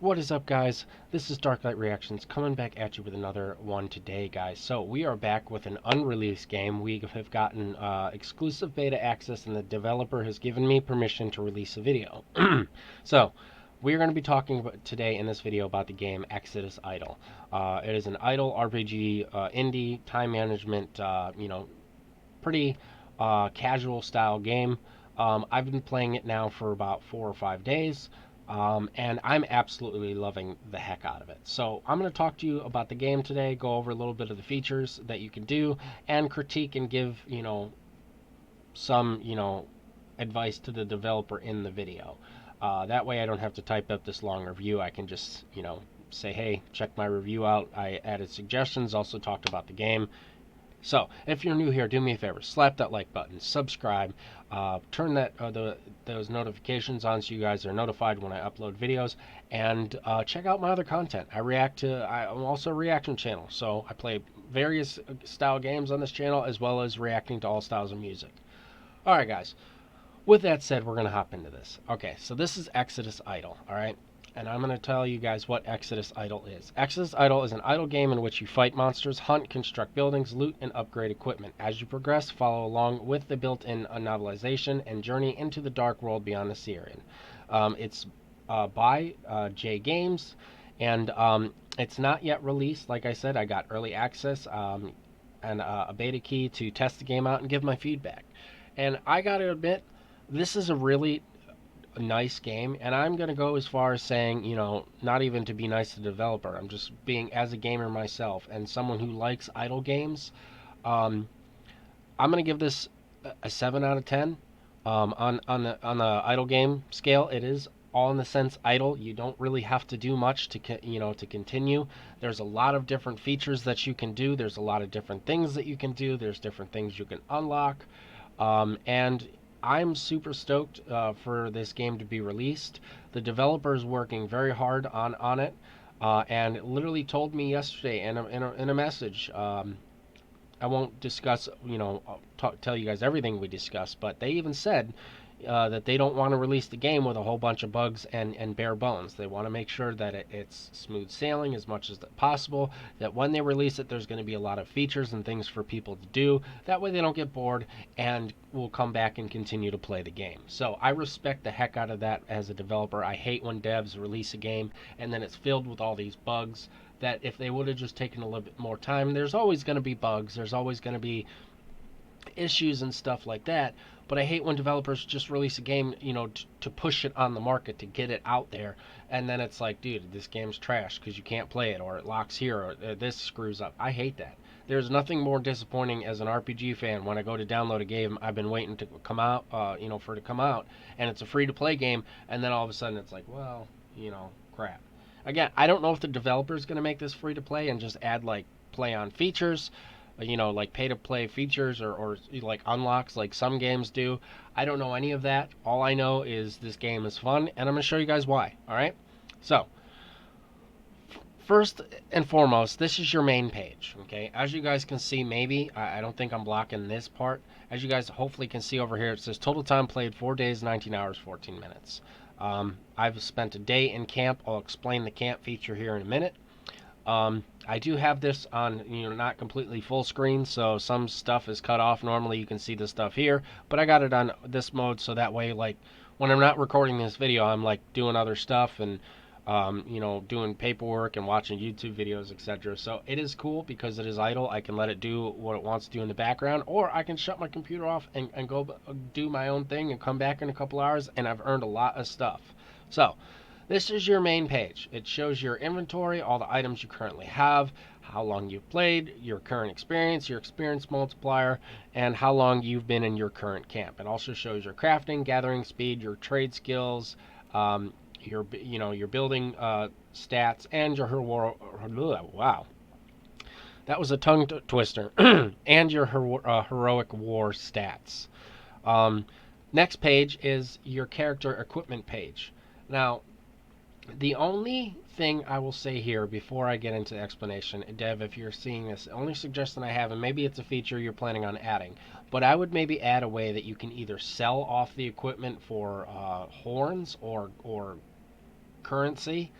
What is up, guys? This is Darklight Reactions coming back at you with another one today, guys. So we are back with an unreleased game. We have gotten exclusive beta access, and the developer has given me permission to release a video. So we're going to be talking about today in this video about the game Exodus Idle. It is an idle RPG indie time management, pretty casual style game. I've been playing it now for about 4 or 5 days. And I'm absolutely loving the heck out of it. So I'm going to talk to you about the game today, go over a little bit of the features that you can do, and critique and give, some, advice to the developer in the video. That way I don't have to type up this long review. I can just, say, hey, check my review out. I added suggestions, also talked about the game. So, if you're new here, do me a favor, slap that like button, subscribe, turn those notifications on so you guys are notified when I upload videos, and check out my other content. I'm also a reaction channel, so I play various style games on this channel as well as reacting to all styles of music. Alright, guys, with that said, we're going to hop into this. Okay, so this is Exodus Idle, alright? And I'm going to tell you guys what Exodus Idle is. Exodus Idle is an idle game in which you fight monsters, hunt, construct buildings, loot, and upgrade equipment. As you progress, follow along with the built-in novelization and journey into the dark world beyond the Syrian. It's by J Games, and it's not yet released. Like I said, I got early access and a beta key to test the game out and give my feedback. And I got to admit, this is a really nice game, and I'm going to go as far as saying, not even to be nice to the developer. I'm just being, as a gamer myself and someone who likes idle games, um, I'm going to give this a 7 out of 10. On the idle game scale, it is all in the sense idle. You don't really have to do much to continue. There's a lot of different features that you can do. There's a lot of different things that you can do. There's different things you can unlock, and I'm super stoked for this game to be released. The developer is working very hard on it, and it literally told me yesterday in a message. I won't discuss, tell you guys everything we discussed, but they even said that they don't want to release the game with a whole bunch of bugs and bare bones. They want to make sure that it's smooth sailing as much as possible, that when they release it, there's going to be a lot of features and things for people to do. That way they don't get bored and will come back and continue to play the game. So I respect the heck out of that as a developer. I hate when devs release a game and then it's filled with all these bugs that if they would have just taken a little bit more time, there's always going to be bugs. There's always going to be issues and stuff like that. But I hate when developers just release a game, to push it on the market, to get it out there, and then it's like, dude, this game's trash because you can't play it, or it locks here, or this screws up. I hate that. There's nothing more disappointing as an RPG fan when I go to download a game I've been waiting to come out, for it to come out, and it's a free-to-play game, and then all of a sudden it's like, well, crap. Again, I don't know if the developer is going to make this free-to-play and just add, like, play-on features, like pay to play features or like unlocks like some games do. I don't know any of that. All I know is this game is fun, and I'm going to show you guys why. All right? So, first and foremost, this is your main page. Okay? As you guys can see, maybe, I don't think I'm blocking this part. As you guys hopefully can see over here, it says total time played 4 days, 19 hours, 14 minutes. I've spent a day in camp. I'll explain the camp feature here in a minute. I do have this on, not completely full screen, so some stuff is cut off. Normally you can see the stuff here, but I got it on this mode so that way, like, when I'm not recording this video, I'm, like, doing other stuff and, doing paperwork and watching YouTube videos, etc. So it is cool because it is idle. I can let it do what it wants to do in the background, or I can shut my computer off and go do my own thing and come back in a couple hours, and I've earned a lot of stuff. So, this is your main page. It shows your inventory, all the items you currently have, how long you've played, your current experience, your experience multiplier, and how long you've been in your current camp. It also shows your crafting, gathering speed, your trade skills, your building stats, and your wow, that was a tongue twister, and your heroic war stats. Next page is your character equipment page. Now, the only thing I will say here before I get into the explanation, Dev, if you're seeing this, the only suggestion I have, and maybe it's a feature you're planning on adding, but I would maybe add a way that you can either sell off the equipment for horns or currency,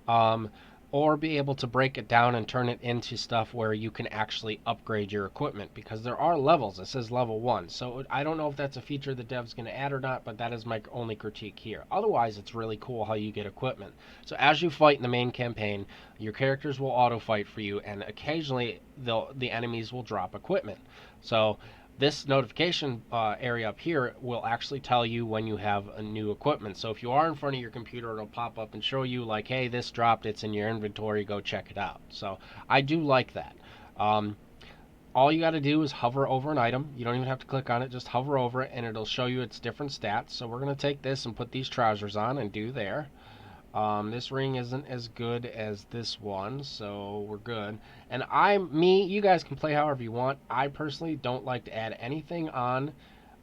um, or be able to break it down and turn it into stuff where you can actually upgrade your equipment, because there are levels. It says level 1, so I don't know if that's a feature the dev's going to add or not, but that is my only critique here. Otherwise, it's really cool how you get equipment. So as you fight in the main campaign, your characters will auto fight for you, and occasionally the enemies will drop equipment. So this notification area up here will actually tell you when you have a new equipment. So if you are in front of your computer, it'll pop up and show you like, hey, this dropped, it's in your inventory, go check it out. So I do like that. Um, all you got to do is hover over an item. You don't even have to click on it, just hover over it and it'll show you its different stats. So we're going to take this and put these trousers on and do there. This ring isn't as good as this one, so we're good. And you guys can play however you want. I personally don't like to add anything on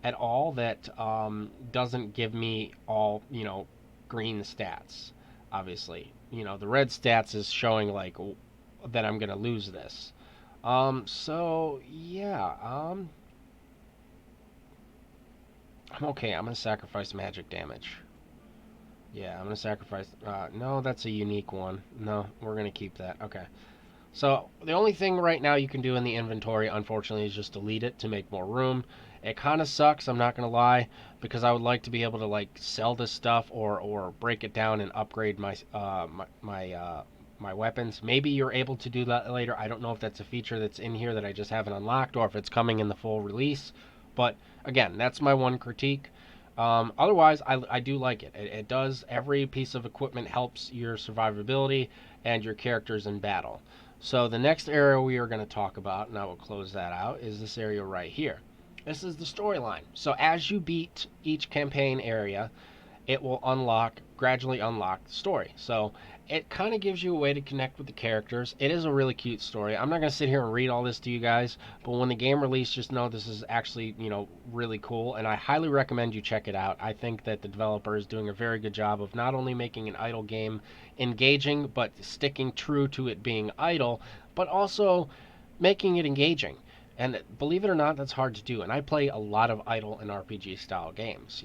at all that doesn't give me all, green stats. Obviously, the red stats is showing like that I'm gonna lose this. So yeah, I'm okay. I'm gonna sacrifice magic damage. Yeah, I'm gonna sacrifice. No, that's a unique one. No, we're gonna keep that. Okay. So the only thing right now you can do in the inventory, unfortunately, is just delete it to make more room. It kind of sucks, I'm not gonna lie, because I would like to be able to like sell this stuff or break it down and upgrade my weapons. Maybe you're able to do that later. I don't know if that's a feature that's in here that I just haven't unlocked or if it's coming in the full release. But again, that's my one critique. Otherwise, I do like it. It does, every piece of equipment helps your survivability and your characters in battle. So the next area we are going to talk about, and I will close that out, is this area right here. This is the storyline. So as you beat each campaign area, it will gradually unlock the story. So it kind of gives you a way to connect with the characters. It is a really cute story. I'm not going to sit here and read all this to you guys, but when the game released, just know this is actually, really cool, and I highly recommend you check it out. I think that the developer is doing a very good job of not only making an idle game engaging, but sticking true to it being idle, but also making it engaging. And believe it or not, that's hard to do. And I play a lot of idle and RPG style games.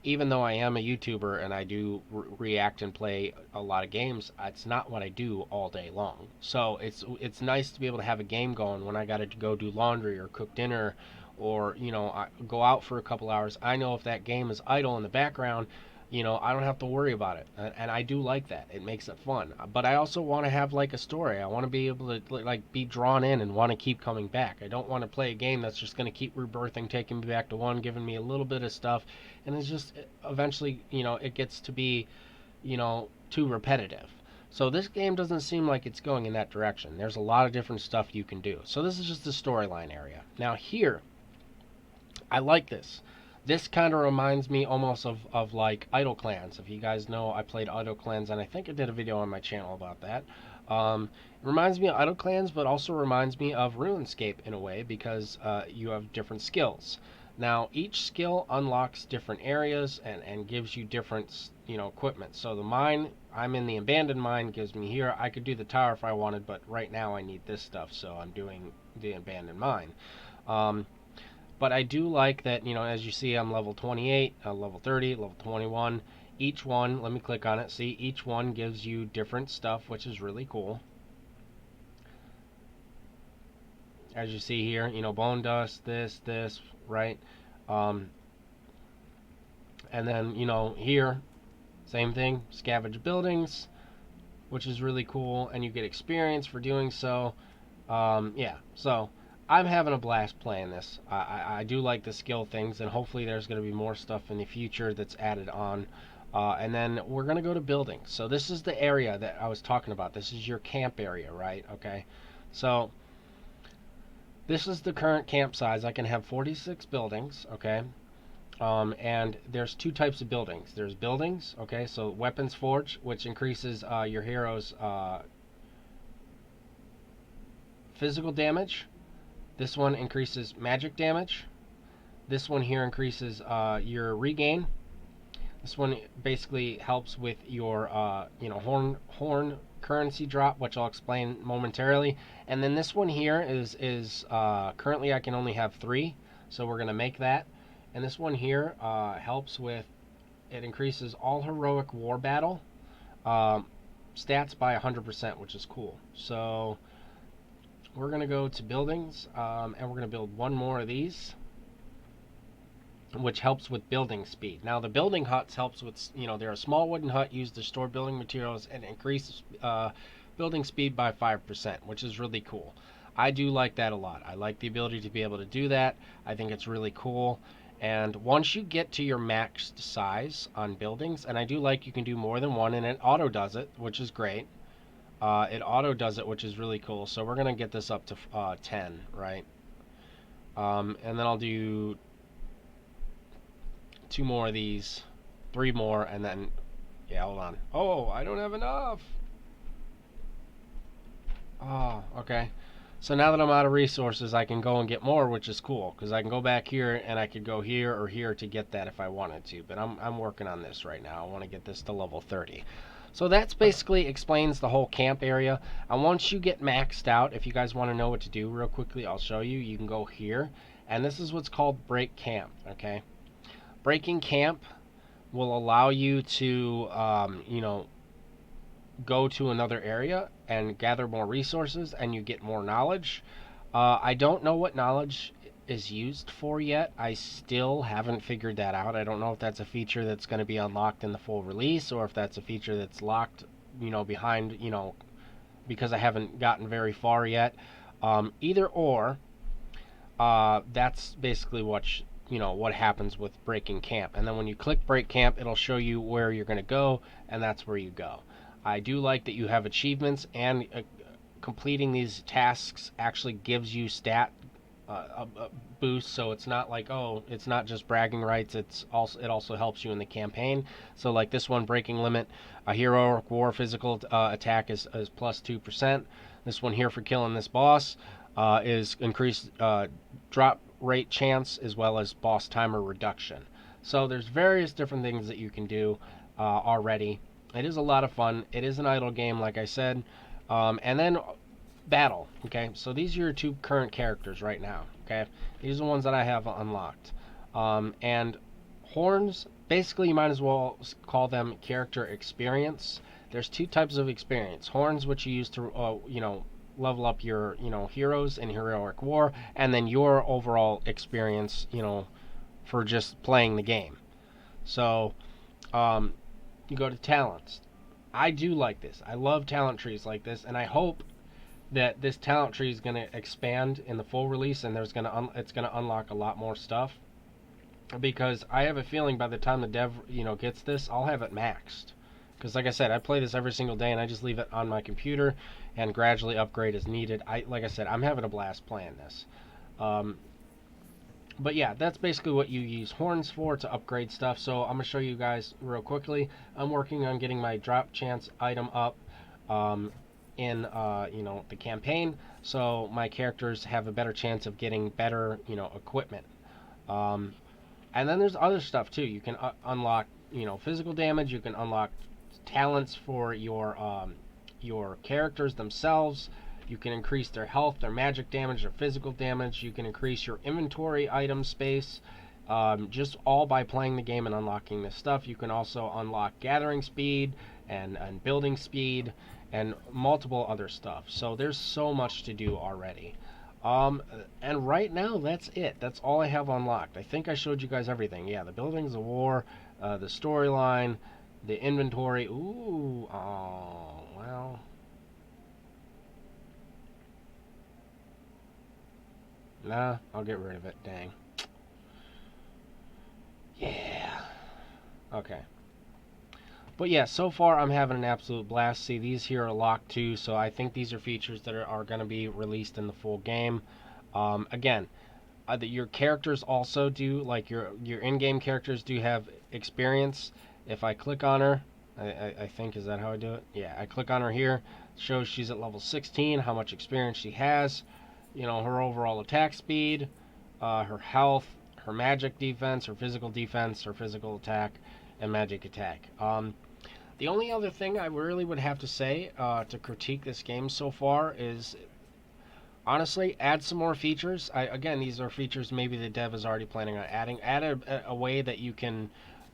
Even though I am a YouTuber and I do react and play a lot of games, it's not what I do all day long. So it's nice to be able to have a game going when I got to go do laundry or cook dinner, or I go out for a couple hours. I know if that game is idle in the background, I don't have to worry about it, and I do like that. It makes it fun. But I also want to have like a story. I want to be able to like be drawn in and want to keep coming back. I don't want to play a game that's just going to keep rebirthing, taking me back to one, giving me a little bit of stuff, and it's just eventually, it gets to be, too repetitive. So this game doesn't seem like it's going in that direction. There's a lot of different stuff you can do. So this is just the storyline area. Now here, I like this. This kind of reminds me almost of like Idle Clans. If you guys know, I played Idle Clans, and I think I did a video on my channel about that. It reminds me of Idle Clans, but also reminds me of RuneScape in a way, because you have different skills. Now, each skill unlocks different areas and gives you different, equipment. So the mine, I'm in the abandoned mine, gives me here. I could do the tower if I wanted, but right now I need this stuff, so I'm doing the abandoned mine. But I do like that, as you see, I'm level 28, level 30, level 21. Each one, let me click on it. See, each one gives you different stuff, which is really cool. As you see here, bone dust, this, right? And then, here, same thing, scavenge buildings, which is really cool, and you get experience for doing so. Yeah, so I'm having a blast playing this. I do like the skill things, and hopefully there's going to be more stuff in the future that's added on. And then we're going to go to buildings. So this is the area that I was talking about. This is your camp area, right? Okay. So this is the current camp size. I can have 46 buildings, okay? And there's two types of buildings. There's buildings, okay? So weapons forge, which increases your hero's physical damage. This one increases magic damage. This one here increases your regain. This one basically helps with your horn currency drop, which I'll explain momentarily. And then this one here is currently I can only have 3, so we're gonna make that. And this one here helps with, it increases all heroic war battle. stats by 100%, which is cool. So we're going to go to buildings, and we're going to build one more of these, which helps with building speed. Now the building huts helps with, they're a small wooden hut used to store building materials and increase building speed by 5%, which is really cool. I do like that a lot. I like the ability to be able to do that. I think it's really cool. And once you get to your maxed size on buildings, and I do like you can do more than one, and it auto does it, which is great. It auto does it, which is really cool. So we're going to get this up to 10, right? And then I'll do 2 more of these, 3 more, and then, yeah, hold on. Oh, I don't have enough. Oh, okay. So now that I'm out of resources, I can go and get more, which is cool, because I can go back here, and I could go here or here to get that if I wanted to. But I'm working on this right now. I want to get this to level 30. So that's basically explains the whole camp area. And once you get maxed out, if you guys want to know what to do real quickly, I'll show you. You can go here, and this is what's called break camp, okay? Breaking camp will allow you to, go to another area and gather more resources, and you get more knowledge. I don't know what knowledge is used for yet. I still haven't figured that out. I don't know if that's a feature that's going to be unlocked in the full release, or if that's a feature that's locked, behind, because I haven't gotten very far yet. Either or, that's basically what happens with breaking camp. And then when you click break camp, it'll show you where you're going to go, and that's where you go. I do like that you have achievements, and completing these tasks actually gives you stat a boost. So it's not like, oh, it's not just bragging rights. It also helps you in the campaign. So like this one, breaking limit, a heroic war physical attack is plus 2%. This one here for killing this boss is increased drop rate chance, as well as boss timer reduction. So there's various different things that you can do already. It is a lot of fun. It is an idle game, like I said. And then battle. Okay, so these are your 2 current characters right now. Okay, these are the ones that I have unlocked. And horns, basically, you might as well call them character experience. There's 2 types of experience. Horns, which you use to, level up your, heroes in heroic war, and then your overall experience, for just playing the game. So, you go to talents. I do like this. I love talent trees like this, and I hope that this talent tree is going to expand in the full release, and it's going to unlock a lot more stuff. Because I have a feeling by the time the dev gets this, I'll have it maxed. Because like I said, I play this every single day, and I just leave it on my computer and gradually upgrade as needed. Like I said, I'm having a blast playing this. But yeah, that's basically what you use horns for, to upgrade stuff. So I'm going to show you guys real quickly. I'm working on getting my drop chance item up in the campaign, so my characters have a better chance of getting better equipment. And then there's other stuff too. You can unlock physical damage. You can unlock talents for your characters themselves. You can increase their health, their magic damage, their physical damage. You can increase your inventory item space, just all by playing the game and unlocking this stuff. You can also unlock gathering speed and building speed and multiple other stuff. So there's so much to do already. And right now, that's it. That's all I have unlocked. I think I showed you guys everything. Yeah, the buildings, the war, the storyline, the inventory. Ooh, oh, well... Nah, I'll get rid of it. Dang. Yeah. Okay. But yeah, so far I'm having an absolute blast. See, these here are locked too, so I think these are features that are going to be released in the full game. Again, your characters also do, like your in-game characters do have experience. If I click on her, I think, is that how I do it? Yeah, I click on her here. It shows she's at level 16, how much experience she has. Her overall attack speed, her health, her magic defense, her physical attack, and magic attack. The only other thing I really would have to say to critique this game so far is, honestly, add some more features. Again, these are features maybe the dev is already planning on adding. Add a way that you can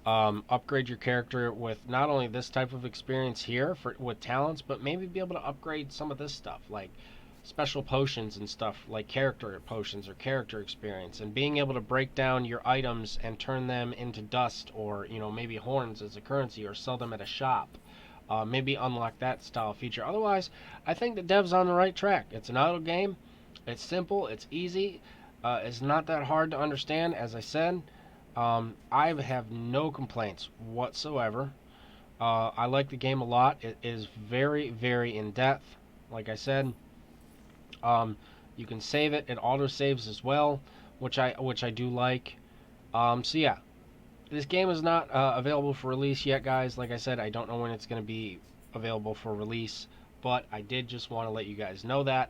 Upgrade your character with not only this type of experience here with talents, but maybe be able to upgrade some of this stuff like special potions and stuff like character potions or character experience, and being able to break down your items and turn them into dust, or maybe horns as a currency, or sell them at a shop. Maybe unlock that style feature. Otherwise, I think the dev's on the right track. It's an idle game. It's simple. It's easy. It's not that hard to understand. As I said, I have no complaints whatsoever. I like the game a lot. It is very, very in depth. Like I said, you can save it. It auto saves as well, which I do like. So yeah, this game is not available for release yet, guys. Like I said, I don't know when it's going to be available for release, but I did just want to let you guys know that.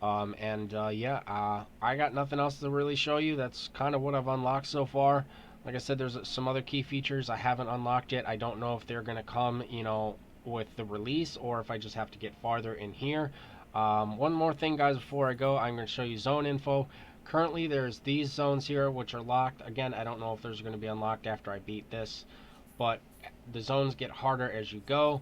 I got nothing else to really show you. That's kind of what I've unlocked so far. Like I said, there's some other key features I haven't unlocked yet. I don't know if they're going to come, with the release, or if I just have to get farther in here. One more thing, guys, before I go, I'm going to show you zone info. Currently, there's these zones here, which are locked. Again, I don't know if there's going to be unlocked after I beat this, but the zones get harder as you go.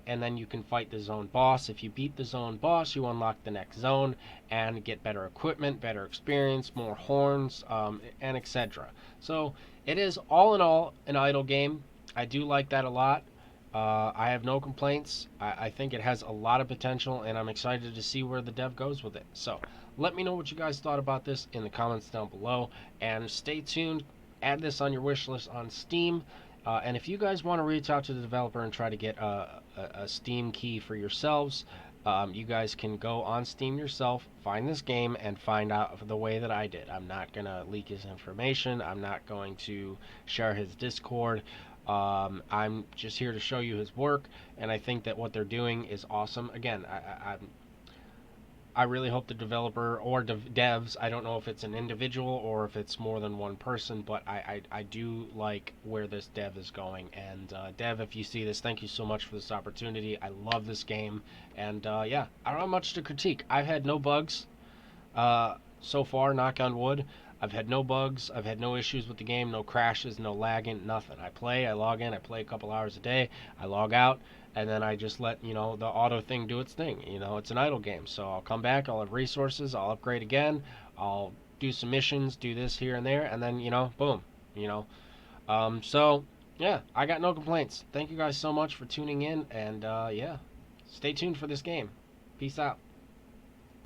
And then you can fight the zone boss. If you beat the zone boss, you unlock the next zone and get better equipment, better experience, more horns, and etc. So it is all in all an idle game. I do like that a lot. I have no complaints. I think it has a lot of potential, and I'm excited to see where the dev goes with it. So let me know what you guys thought about this in the comments down below, and stay tuned. Add this on your wish list on Steam. And if you guys want to reach out to the developer and try to get a Steam key for yourselves, you guys can go on Steam yourself, find this game, and find out the way that I did. I'm not going to leak his information. I'm not going to share his Discord. I'm just here to show you his work, and I think that what they're doing is awesome. Again, I really hope the developer or devs, I don't know if it's an individual or if it's more than one person, but I do like where this dev is going. And dev, if you see this, thank you so much for this opportunity. I love this game. And yeah, I don't have much to critique. I've had no bugs so far, knock on wood. I've had no bugs. I've had no issues with the game, no crashes, no lagging, nothing. I log in, I play a couple hours a day, I log out, and then I just let, the auto thing do its thing. It's an idle game. So I'll come back, I'll have resources, I'll upgrade again, I'll do some missions, do this here and there, and then, boom, so yeah, I got no complaints. Thank you guys so much for tuning in, and yeah, stay tuned for this game. Peace out.